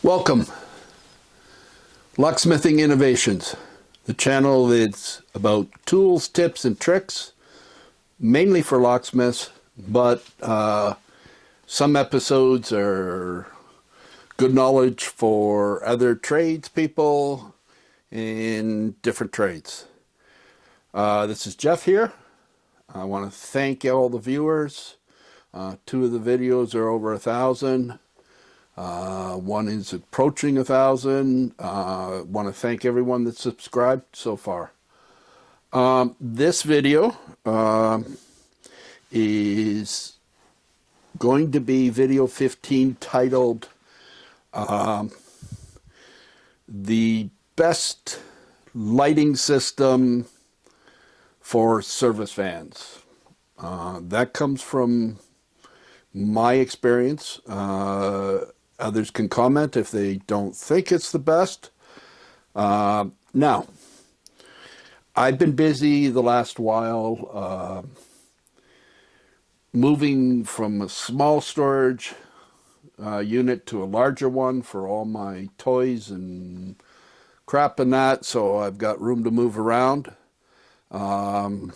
Welcome, Locksmithing Innovations, the channel that's about tools, tips, and tricks, mainly for locksmiths, but some episodes are good knowledge for other tradespeople in different trades. This is Jeff here. I want to thank all the viewers. Two of the videos are over 1,000. One is approaching 1,000. Want to thank everyone that's subscribed so far. This video is going to be video 15, titled The Best Lighting System for Service Vans. That comes from my experience. Others can comment if they don't think it's the best. Now, I've been busy the last while moving from a small storage unit to a larger one for all my toys and crap and that, so I've got room to move around. And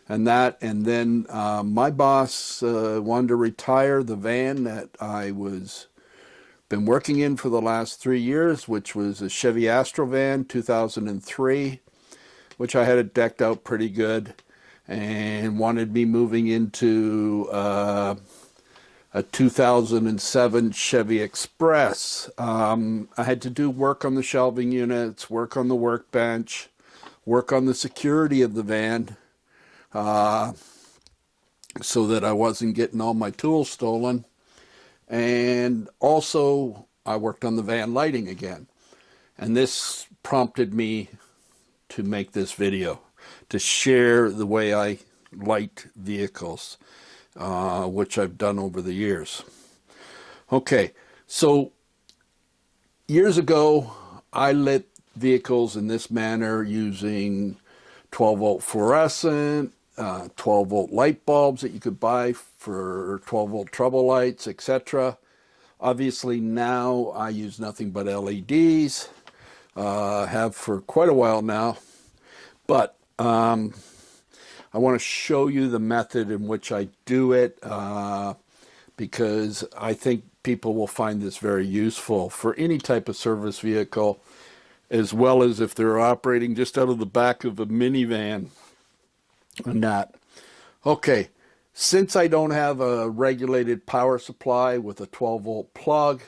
then my boss wanted to retire the van that I was been working in for the last 3 years, which was a Chevy Astro van, 2003, which I had it decked out pretty good, and wanted me moving into a 2007 Chevy Express. I had to do work on the shelving units, work on the workbench, work on the security of the van, so that I wasn't getting all my tools stolen. And also, I worked on the van lighting again. And this prompted me to make this video, to share the way I light vehicles, which I've done over the years. Okay, so years ago, I lit vehicles in this manner using 12-volt fluorescent, 12-volt light bulbs that you could buy for 12-volt trouble lights, etc. Obviously now I use nothing but LEDs, have for quite a while now, but I want to show you the method in which I do it, because I think people will find this very useful for any type of service vehicle, as well as if they're operating just out of the back of a minivan and that. Okay, since I don't have a regulated power supply with a 12-volt plug,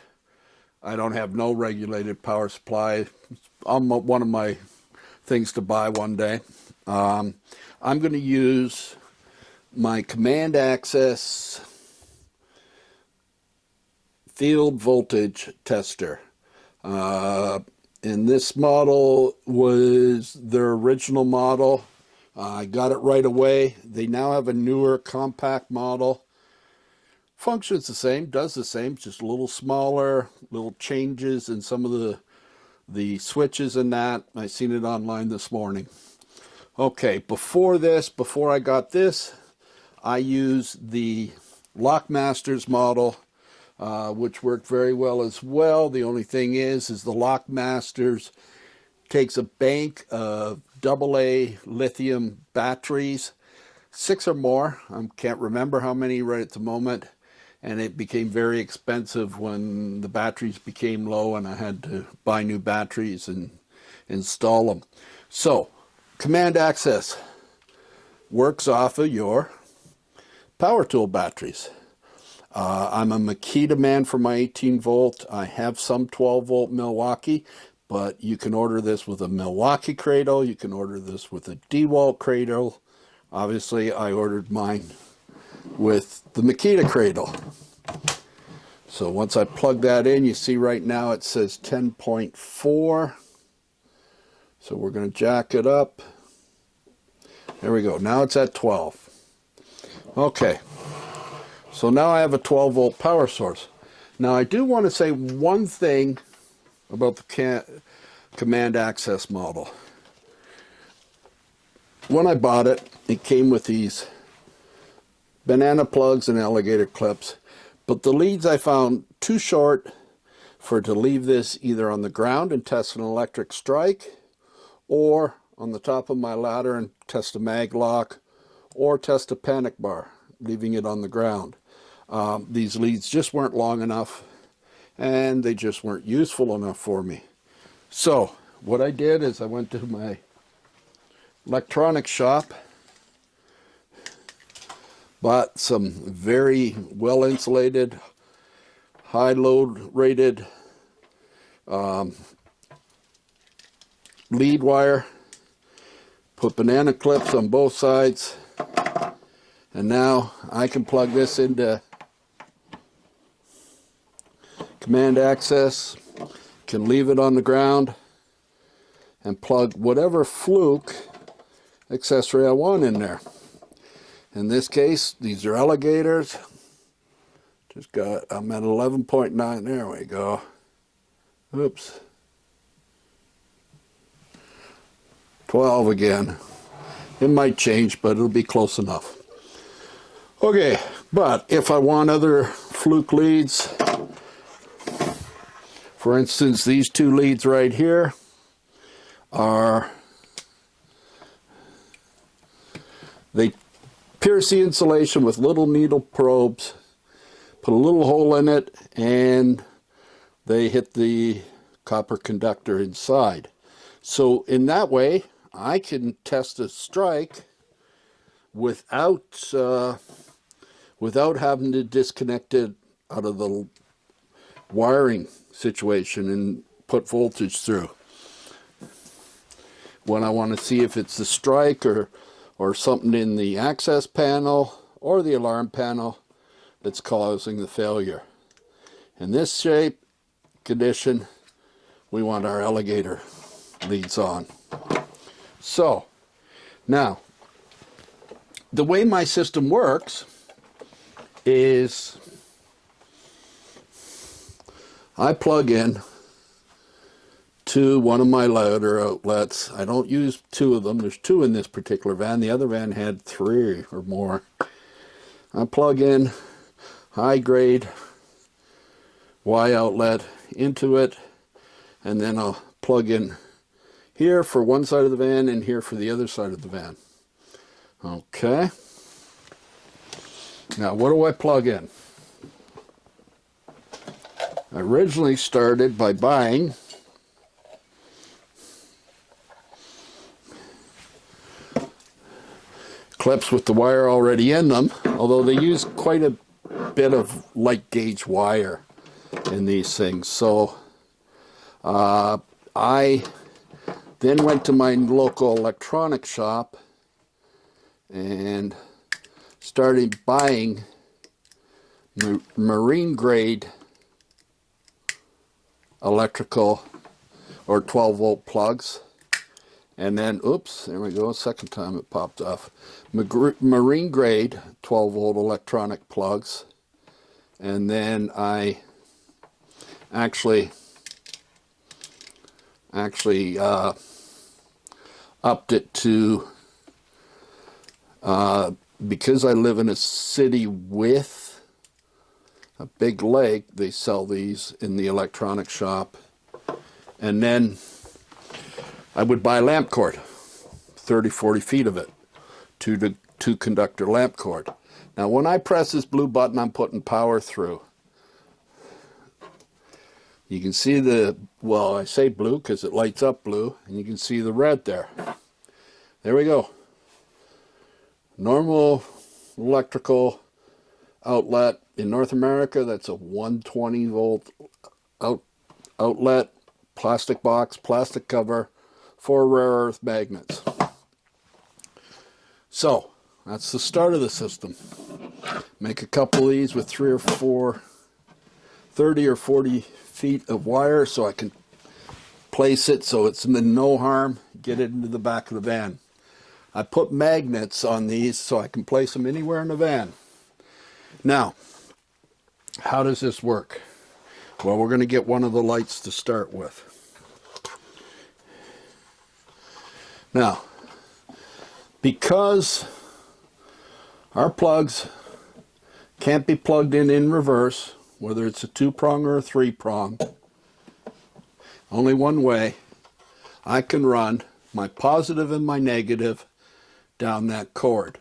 I don't have no regulated power supply. One of my things to buy one day. I'm going to use my Command Access field voltage tester. And this model was their original model. I got it right away. They now have a newer compact model. Functions the same, does the same, just a little smaller, little changes in some of the switches and that. I seen it online this morning. Okay, before I got this, I used the Lockmasters model, which worked very well as well. The only thing is the Lockmasters takes a bank of AA lithium batteries, 6 or more. I can't remember how many right at the moment, and it became very expensive when the batteries became low and I had to buy new batteries and install them. So, Command Access works off of your power tool batteries. I'm a Makita man for my 18-volt. I have some 12-volt Milwaukee, but you can order this with a Milwaukee cradle. You can order this with a DeWalt cradle. Obviously, I ordered mine with the Makita cradle. So once I plug that in, you see right now it says 10.4. So we're going to jack it up. There we go. Now it's at 12. Okay. So now I have a 12-volt power source. Now I do want to say one thing about the Command Access model. When I bought it, it came with these banana plugs and alligator clips, but the leads I found too short to leave this either on the ground and test an electric strike, or on the top of my ladder and test a mag lock, or test a panic bar, leaving it on the ground. These leads just weren't long enough, and they just weren't useful enough for me. So what I did is I went to my electronics shop, bought some very well insulated, high load rated lead wire, put banana clips on both sides, and now I can plug this into command access, can leave it on the ground, and plug whatever Fluke accessory I want in there. In this case, these are alligators. I'm at 11.9, there we go. Oops. 12 again. It might change, but it'll be close enough. Okay, but if I want other Fluke leads, for instance, these two leads right here they pierce the insulation with little needle probes, put a little hole in it, and they hit the copper conductor inside. So in that way, I can test a strike without having to disconnect it out of the wiring situation and put voltage through. When I want to see if it's the strike or something in the access panel or the alarm panel that's causing the failure. In this shape, condition, we want our alligator leads on. So, now, the way my system works is I plug in to one of my louder outlets. I don't use two of them. There's two in this particular van. The other van had three or more. I plug in high grade Y outlet into it, and then I'll plug in here for one side of the van and here for the other side of the van. Okay. Now what do I plug in? I originally started by buying clips with the wire already in them, although they use quite a bit of light gauge wire in these things. So I then went to my local electronics shop and started buying marine grade electrical or 12 volt plugs, and then oops, there we go, second time it popped off. Marine grade 12 volt electronic plugs, and then I actually upped it to because I live in a city with a big lake, they sell these in the electronic shop. And then I would buy lamp cord, 30-40 feet of it, two conductor lamp cord. Now when I press this blue button, I'm putting power through. You can see well, I say blue because it lights up blue, and you can see the red there. There we go. Normal electrical outlet in North America, that's a 120 volt outlet, plastic box, plastic cover, 4 rare earth magnets. So that's the start of the system. Make a couple of these with 3 or 4 30 or 40 feet of wire so I can place it so it's in no harm, get it into the back of the van. I put magnets on these so I can place them anywhere in the van. Now, how does this work? Well, we're going to get one of the lights to start with. Now, because our plugs can't be plugged in reverse, whether it's a 2-prong or a 3-prong, only one way I can run my positive and my negative down that cord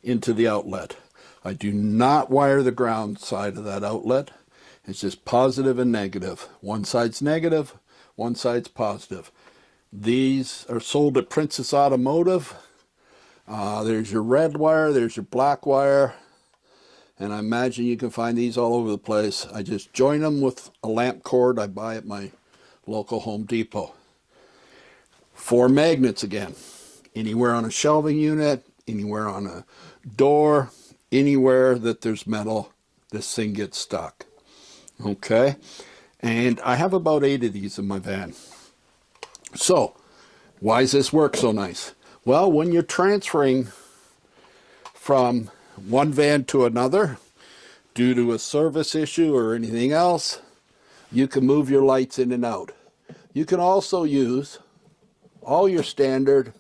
into the outlet. I do not wire the ground side of that outlet. It's just positive and negative. One side's negative, one side's positive. These are sold at Princess Automotive. There's your red wire, there's your black wire, and I imagine you can find these all over the place. I just join them with a lamp cord I buy at my local Home Depot. 4 magnets again. Anywhere on a shelving unit, anywhere on a door, anywhere that there's metal, this thing gets stuck. Okay? And I have about 8 of these in my van. So, why does this work so nice? Well, when you're transferring from one van to another, due to a service issue or anything else, you can move your lights in and out. You can also use all your standard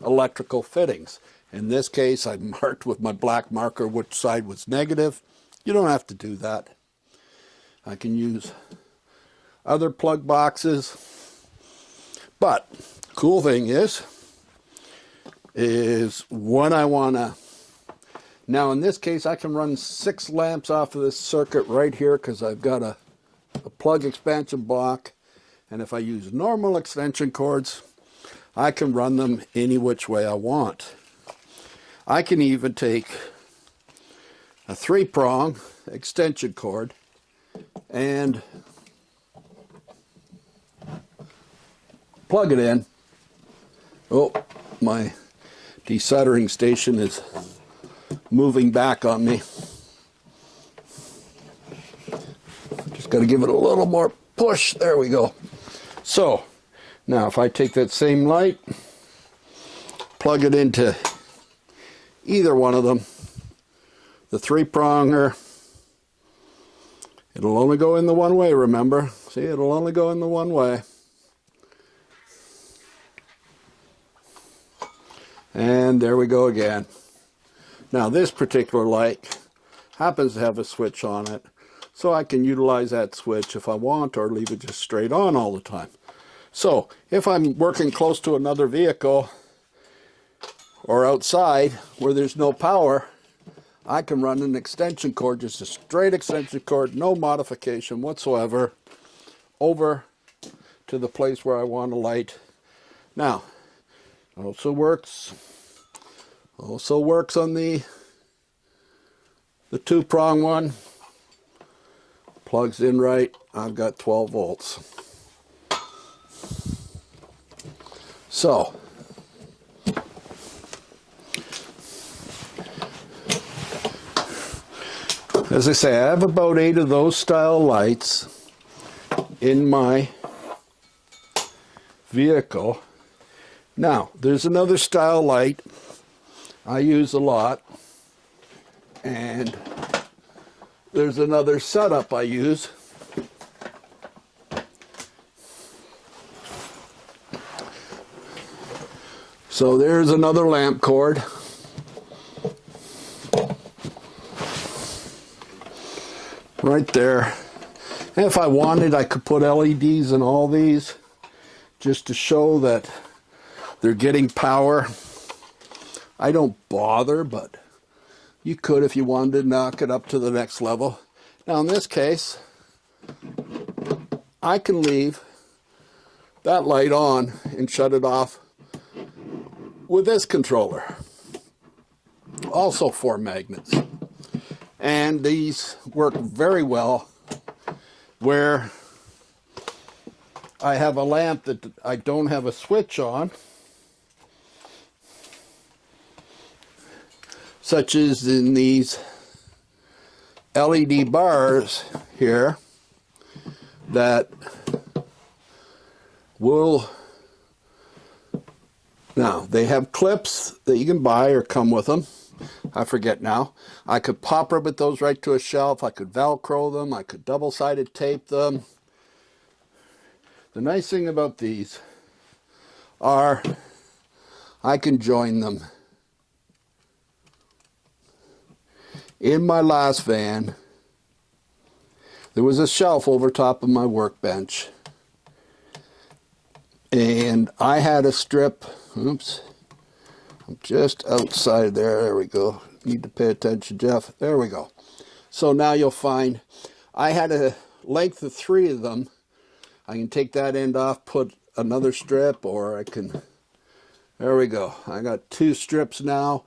electrical fittings. In this case, I marked with my black marker which side was negative. You don't have to do that. I can use other plug boxes. But cool thing is when I want to, now in this case I can run 6 lamps off of this circuit right here because I've got a plug expansion block, and if I use normal extension cords I can run them any which way I want. I can even take a 3-prong extension cord and plug it in. Oh, my desoldering station is moving back on me. Just got to give it a little more push. There we go. So, now if I take that same light, plug it into either one of them, the 3-pronger, it'll only go in the one way, remember? See, it'll only go in the one way. And there we go again. Now this particular light happens to have a switch on it, so I can utilize that switch if I want, or leave it just straight on all the time. So if I'm working close to another vehicle or outside where there's no power, I can run an extension cord, just a straight extension cord, no modification whatsoever, over to the place where I want to light. Now, also works on the 2-prong one. Plugs in right. I've got 12 volts. So, as I say, I have about 8 of those style lights in my vehicle. Now, there's another style light I use a lot, and there's another setup I use. So there's another lamp cord. Right there. And if I wanted, I could put LEDs in all these just to show that they're getting power. I don't bother, but you could if you wanted to knock it up to the next level. Now in this case, I can leave that light on and shut it off with this controller. Also 4 magnets. And these work very well where I have a lamp that I don't have a switch on, such as in these LED bars here that will, now they have clips that you can buy or come with them. I forget now. I could pop ribbon those right to a shelf. I could Velcro them. I could double-sided tape them. The nice thing about these are I can join them. In my last van, there was a shelf over top of my workbench. And I had a strip, oops, I'm just outside there. There we go. Need to pay attention, Jeff. There we go. So now you'll find I had a length of 3 of them. I can take that end off, put another strip, or I can, there we go. I got 2 strips now.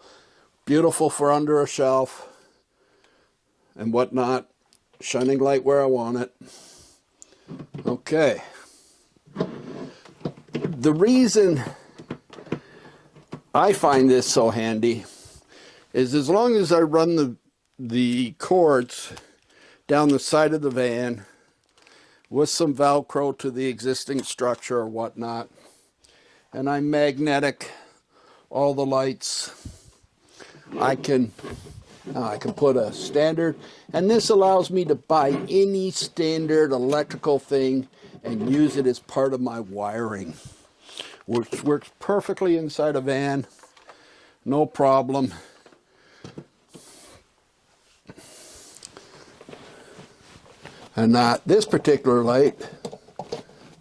Beautiful for under a shelf and whatnot. Shining light where I want it. Okay. The reason I find this so handy is as long as I run the cords down the side of the van with some Velcro to the existing structure or whatnot, and I magnetic all the lights, I can put a standard, and this allows me to buy any standard electrical thing and use it as part of my wiring, which works perfectly inside a van, no problem. And this particular light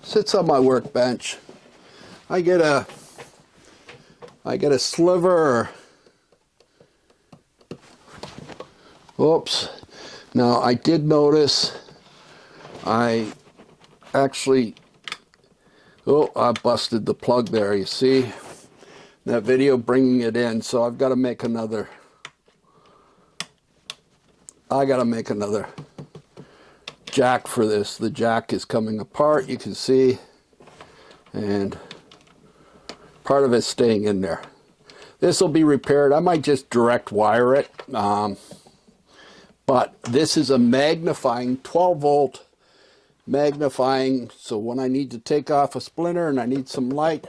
sits on my workbench. I get a sliver. Oops. Now I did notice I busted the plug there, you see? That video bringing it in, so I've got to make another. I got to make another jack for this. The jack is coming apart, you can see, and part of it's staying in there. This will be repaired. I might just direct wire it, but this is a magnifying 12-volt magnifying, so when I need to take off a splinter and I need some light,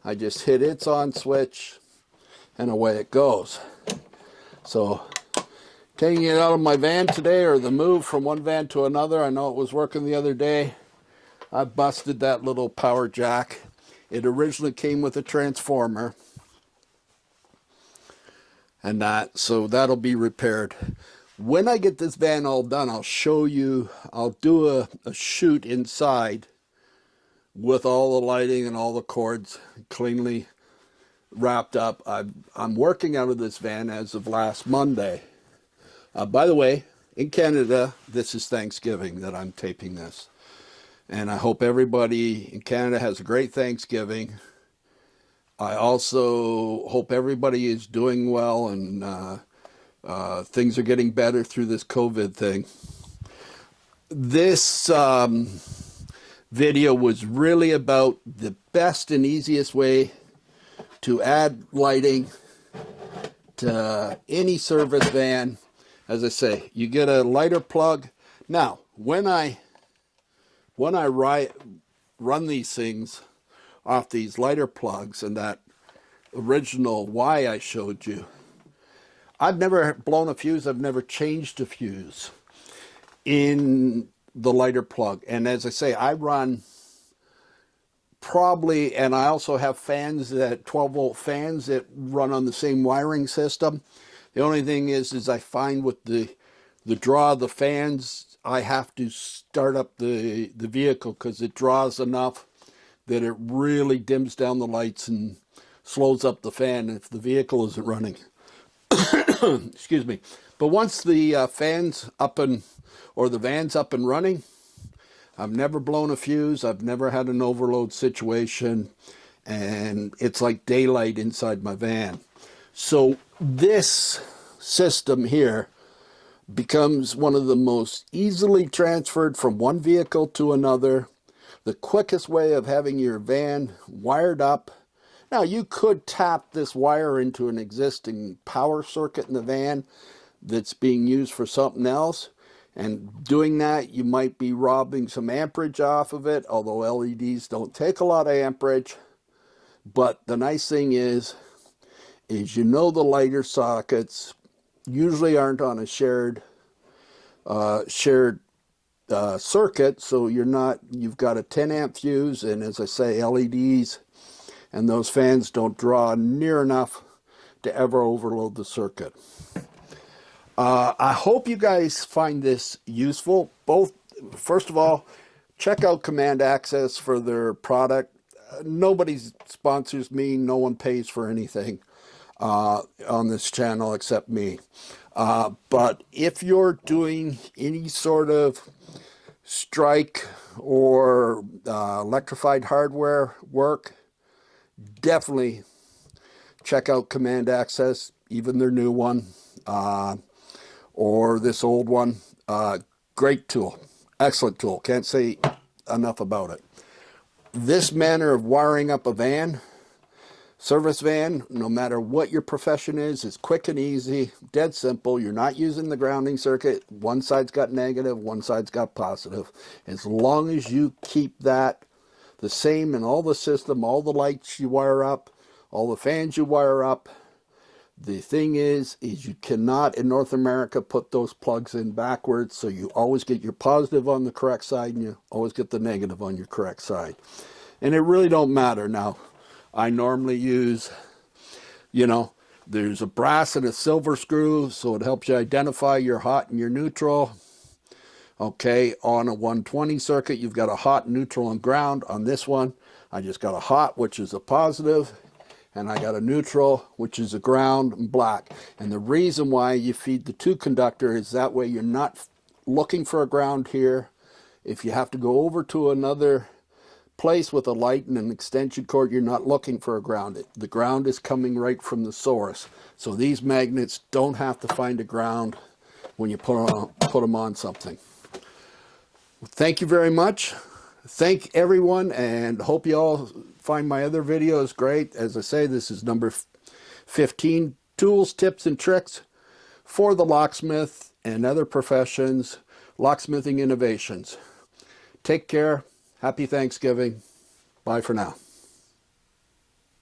I just hit its on switch and away it goes. So taking it out of my van today, or the move from one van to another, I know it was working the other day, I busted that little power jack. It originally came with a transformer, and so that'll be repaired. When I get this van all done, I'll show you, I'll do a shoot inside with all the lighting and all the cords cleanly wrapped up. I'm working out of this van as of last Monday. By the way, in Canada, this is Thanksgiving that I'm taping this. And I hope everybody in Canada has a great Thanksgiving. I also hope everybody is doing well and things are getting better through this COVID thing. This video was really about the best and easiest way to add lighting to any service van. As I say, you get a lighter plug. Now, when I run these things off these lighter plugs and that original Y I showed you, I've never blown a fuse. I've never changed a fuse in the lighter plug. And as I say, I run probably, and I also have fans, that 12-volt fans that run on the same wiring system. The only thing is I find with the draw of the fans, I have to start up the vehicle because it draws enough that it really dims down the lights and slows up the fan if the vehicle isn't running. Excuse me. But once the fan's up or the van's up and running, I've never blown a fuse. I've never had an overload situation, and it's like daylight inside my van. So this system here becomes one of the most easily transferred from one vehicle to another, the quickest way of having your van wired up. Now, you could tap this wire into an existing power circuit in the van that's being used for something else, and doing that, you might be robbing some amperage off of it, although LEDs don't take a lot of amperage. But the nice thing is the lighter sockets usually aren't on a shared circuit, so you've got a 10 amp fuse, and as I say, LEDs and those fans don't draw near enough to ever overload the circuit. I hope you guys find this useful. First of all, check out Command Access for their product. nobody sponsors me. No one pays for anything on this channel except me. But if you're doing any sort of strike or electrified hardware work, definitely check out Command Access, even their new one, or this old one. Great tool. Excellent tool. Can't say enough about it. This manner of wiring up a van, service van, no matter what your profession is quick and easy, dead simple. You're not using the grounding circuit. One side's got negative, one side's got positive. As long as you keep that the same in all the system, all the lights you wire up, all the fans you wire up. The thing is you cannot, in North America, put those plugs in backwards, so you always get your positive on the correct side and you always get the negative on your correct side. And it really don't matter. Now, I normally use, there's a brass and a silver screw, so it helps you identify your hot and your neutral. Okay, on a 120 circuit, you've got a hot, neutral, and ground. On this one, I just got a hot, which is a positive, and I got a neutral, which is a ground and black. And the reason why you feed the two conductor is that way you're not looking for a ground here. If you have to go over to another place with a light and an extension cord, you're not looking for a ground. The ground is coming right from the source. So these magnets don't have to find a ground when you put them on something. Thank you very much. Thank everyone, and hope you all find my other videos great. As I say, this is number 15, tools, tips, and tricks for the locksmith and other professions, locksmithing innovations. Take care. Happy Thanksgiving. Bye for now.